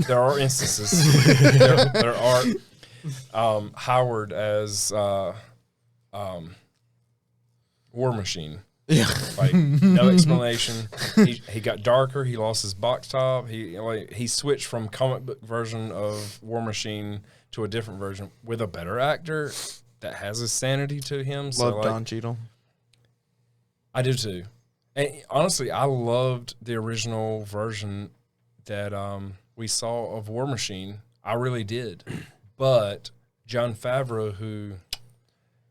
There are instances. there are Howard as War Machine. Yeah. Like no explanation. He got darker. He lost his box top. He switched from comic book version of War Machine to a different version with a better actor that has a sanity to him. Love Don Cheadle. I do too. And honestly, I loved the original version that we saw of War Machine. I really did. But Jon Favreau, who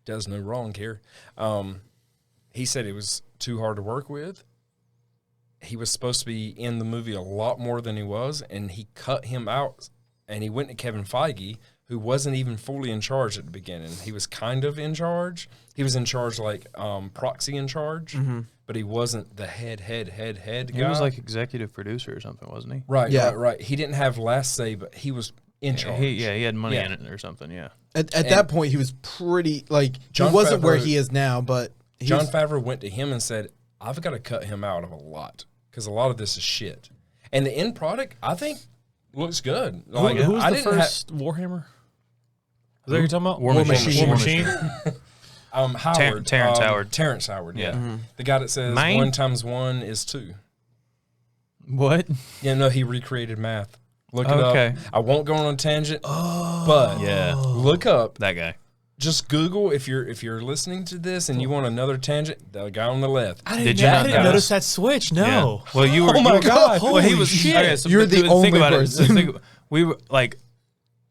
does no wrong here, he said it was too hard to work with. He was supposed to be in the movie a lot more than he was, and he cut him out. And he went to Kevin Feige, who wasn't even fully in charge at the beginning. He was kind of in charge. He was in charge like proxy in charge, but he wasn't the head guy. He was like executive producer or something, wasn't he? Right, right. He didn't have last say, but he was in charge. He had money in it or something, yeah. At that point, he was pretty, like, Jon he wasn't Favreau, where he is now, but... Jon Favreau went to him and said, I've got to cut him out of a lot, because a lot of this is shit. And the end product, I think, looks good. Like, who was the first Warhammer? Is that what you're talking about? War Machine. War Machine. Howard. Terrence Howard. Terrence Howard, yeah. Mm-hmm. The guy that says 1 times 1 is 2. What? Yeah, no, he recreated math. Look it up. I won't go on a tangent, but look up. That guy. Just Google if you're listening to this and you want another tangent. The guy on the left. I didn't notice that switch. No. Yeah. Well, you were. Oh my God! Well, he was. Shit. Okay, so You're the only person. We were like,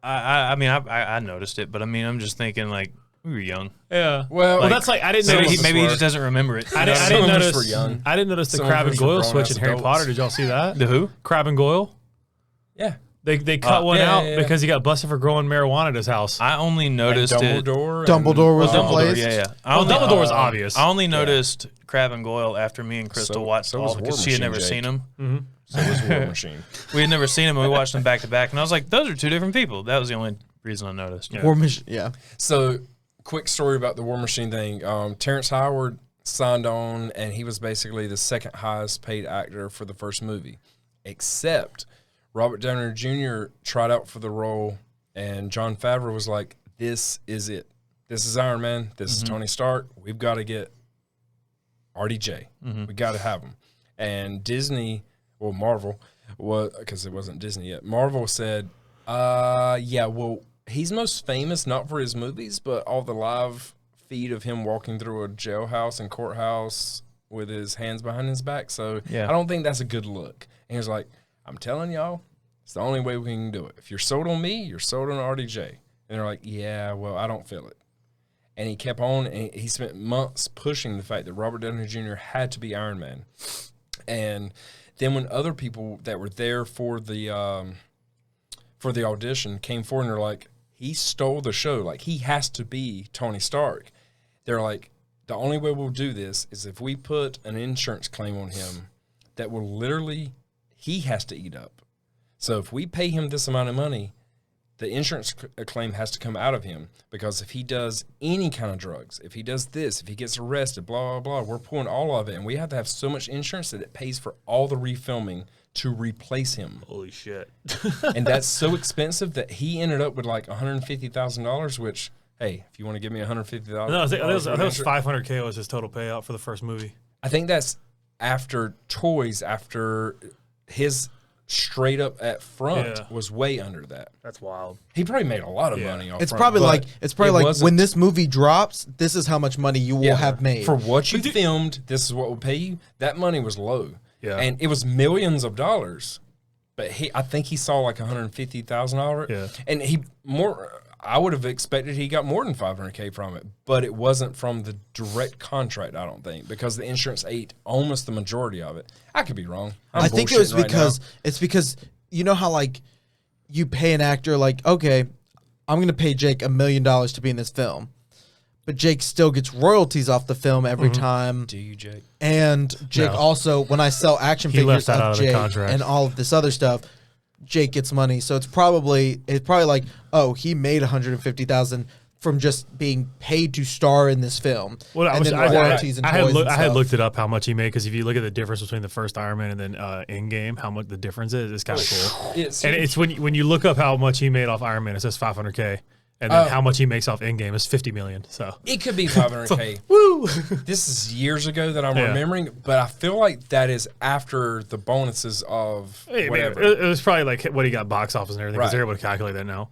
I mean, I noticed it, but I mean, I'm just thinking like we were young. Yeah. Well, that's like I didn't notice. Maybe he just doesn't remember it. I didn't notice. We're young. I didn't notice the Some Crab of and us were Goyle grown switch as in Harry adults. Potter. Did y'all see that? The who? Crab and Goyle. Yeah. They cut one yeah, out yeah. because he got busted for growing marijuana at his house. I only noticed it. Dumbledore was replaced. Yeah. Dumbledore was obvious. I only noticed Crab and Goyle after me and Crystal watched all because she had never seen them. Mm-hmm. So was War Machine. We had never seen them, and we watched them back to back. And I was like, those are two different people. That was the only reason I noticed. Yeah. War Machine, yeah. So, quick story about the War Machine thing. Terrence Howard signed on, and he was basically the second highest paid actor for the first movie, except Robert Downey Jr. tried out for the role, and Jon Favreau was like, this is it. This is Iron Man. This is Tony Stark. We've got to get RDJ. We got to have him. And Disney, well, Marvel, because it wasn't Disney yet, Marvel said, yeah, well, he's most famous not for his movies, but all the live feed of him walking through a jailhouse and courthouse with his hands behind his back. So I don't think that's a good look. And he was like, I'm telling y'all, it's the only way we can do it. If you're sold on me, you're sold on RDJ. And they're like, yeah, well, I don't feel it. And he kept on, and he spent months pushing the fact that Robert Downey Jr. had to be Iron Man. And then when other people that were there for the audition came forward and they're like, he stole the show. Like, he has to be Tony Stark. They're like, the only way we'll do this is if we put an insurance claim on him that will literally, he has to eat up. So if we pay him this amount of money, the insurance claim has to come out of him, because if he does any kind of drugs, if he does this, if he gets arrested, blah, blah, blah, we're pulling all of it. And we have to have so much insurance that it pays for all the refilming to replace him. Holy shit. And that's so expensive that he ended up with like $150,000, which, hey, if you want to give me $150,000. No, I think it was $500K was his total payout for the first movie. I think that's after toys, after his straight up at front was way under that. That's wild. He probably made a lot of money off It's front, probably like wasn't- when this movie drops, this is how much money you will have made. For what you filmed, this is what will pay you. That money was low. Yeah. And it was millions of dollars. But I think he saw like $150,000. Yeah. And I would have expected he got more than $500K from it, but it wasn't from the direct contract, I don't think, because the insurance ate almost the majority of it. I could be wrong. I think it was bullshitting because you know how like you pay an actor like, okay, I'm going to pay Jake $1 million to be in this film, but Jake still gets royalties off the film every time. Do you, Jake? And Jake also, when I sell action figures of Jake and all of this other stuff, Jake gets money. So it's probably like, oh, he made $150,000. from just being paid to star in this film. Well, and then royalties and I toys and I had stuff. looked it up how much he made, because if you look at the difference between the first Iron Man and then Endgame, how much the difference is, it's kind of cool. And it's when you look up how much he made off Iron Man, it says $500K, and then how much he makes off Endgame is $50 million. So it could be $500K. woo! This is years ago that I'm remembering, but I feel like that is after the bonuses of whatever. It was probably like what he got box office and everything, because Right. they're able to calculate that now.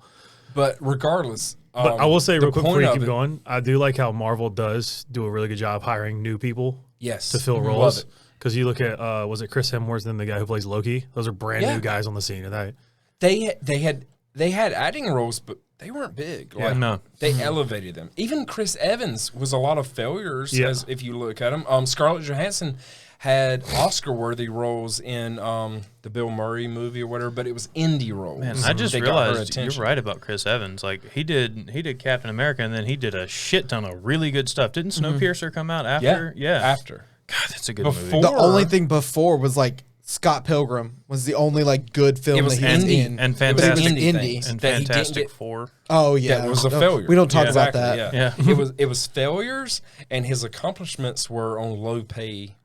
But regardless, But I will say real quick before you point keep of it- going, I do like how Marvel does do a really good job hiring new people yes, to fill love roles. it. Because you look at was it Chris Hemsworth and the guy who plays Loki? Those are brand new guys on the scene. And that They had acting roles, but they weren't big. Like, no. They elevated them. Even Chris Evans was a lot of failures. Yeah. As if you look at him, Scarlett Johansson had Oscar-worthy roles in the Bill Murray movie or whatever, but it was indie roles. Man, I just They got her realized you're attention. right about Chris Evans. Like he did Captain America, and then he did a shit ton of really good stuff. Didn't Snowpiercer come out after? Yeah. after. God, that's a good Before- movie. The only thing before was like Scott Pilgrim was the only like good film It was that he was indie. in. And It was Fantastic indie. things and that he didn't Fantastic get- Four. Oh yeah, That was a No, failure. We don't talk Yeah. about Exactly, that. Yeah. it was failures, and his accomplishments were on low pay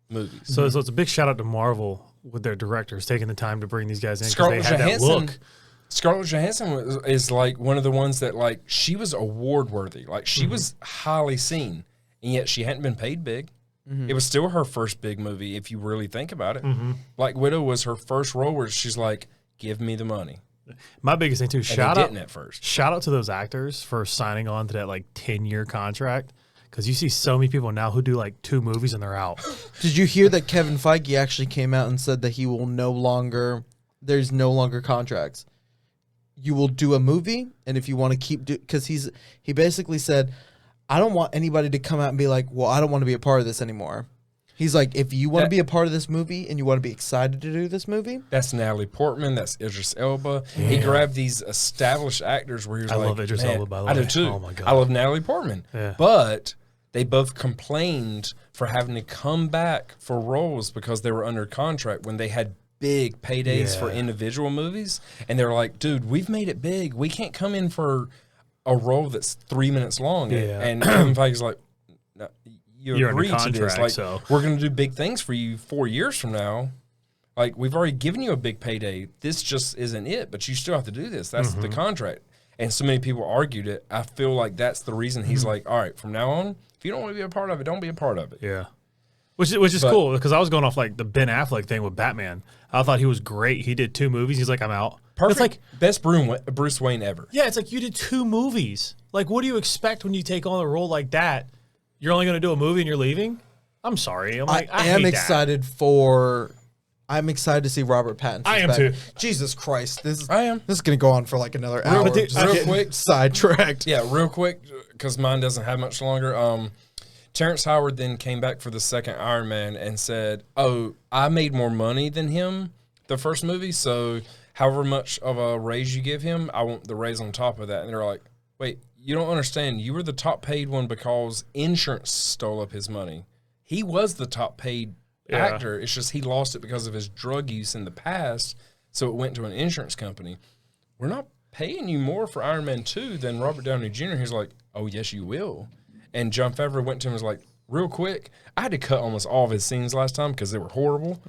movies. So it's a big shout out to Marvel with their directors taking the time to bring these guys in, because Scarlett they had that Johansson. look. Scarlett Johansson is like one of the ones that like she was award worthy. Like she was highly seen, and yet she hadn't been paid big. It was still her first big movie, if you really think about it. Black Widow was her first role where she's like, "Give me the money." My biggest thing too, And shout they out didn't at first. shout out to those actors for signing on to that like 10-year contract, because you see so many people now who do like 2 movies and they're out. Did you hear that Kevin Feige actually came out and said that he will no longer? There's no longer contracts. You will do a movie, and if you want to keep because he basically said, I don't want anybody to come out and be like, well, I don't want to be a part of this anymore. He's like, if you want to be a part of this movie and you want to be excited to do this movie, That's Natalie Portman. That's Idris Elba. He grabbed these established actors where he was I like, love Idris "Man, Elba, by the I do way. too. Oh, my God. I love Natalie Portman." Yeah. But they both complained for having to come back for roles because they were under contract when they had big paydays for Yeah. individual movies. And they were like, "Dude, we've made it big. We can't come in for a role that's 3 minutes long." Yeah. And Kevin Feige's like, "No, you You're under agreed to this. contract, Like, so." we're going to do big things for you 4 years from now. Like, we've already given you a big payday. This just isn't it, but you still have to do this. That's the contract." And so many people argued it. I feel like that's the reason he's like, "All right, from now on, if you don't want to be a part of it, don't be a part of it." Yeah. Which is But- cool, because I was going off like the Ben Affleck thing with Batman. I thought he was great. He did 2 movies. He's like, I'm out. Perfect. It's like, Best Bruce Wayne ever. yeah, it's like you did 2 movies. Like, what do you expect when you take on a role like that? You're only going to do a movie and you're leaving? I'm sorry. I'm like, I am hate that. excited I'm excited to see Robert Pattinson. I am too. Jesus Christ, I am. This is gonna go on for like another hour. but Just real getting quick. sidetracked. Yeah, real quick, because mine doesn't have much longer. Terrence Howard then came back for the second Iron Man and said, "Oh, I made more money than him the first movie, so however much of a raise you give him, I want the raise on top of that." And they're like, "Wait, you don't understand. You were the top paid one because insurance stole up his money. He was the top paid actor. It's just he lost it because of his drug use in the past, so it went to an insurance company. We're not paying you more for Iron Man 2 than Robert Downey Jr." He's like, "Oh, yes, you will." And Jon Favreau went to him and was like, "Real quick, I had to cut almost all of his scenes last time because they were horrible.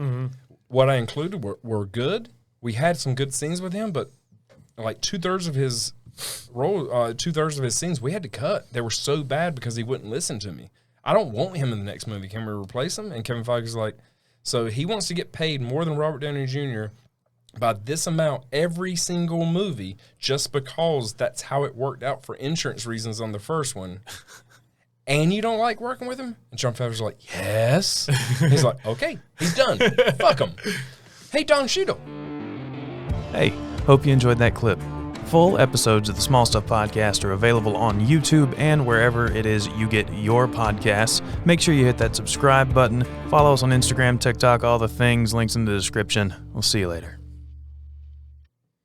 What I included were good. We had some good scenes with him, but like 2/3 of his role, 2/3 of his scenes we had to cut. They were so bad because he wouldn't listen to me. I don't want him in the next movie. Can we replace him?" And Kevin Feige's like, so he wants to get paid more than Robert Downey Jr. by this amount every single movie just because that's how it worked out for insurance reasons on the first one. And you don't like working with him? And Jon Favreau's like, "Yes." He's like, "Okay, he's done. Fuck him." Hey, Don Cheadle. Hey, hope you enjoyed that clip. Full episodes of the Small Stuff Podcast are available on YouTube and wherever it is you get your podcasts. Make sure you hit that subscribe button. Follow us on Instagram, TikTok, all the things, links in the description. We'll see you later.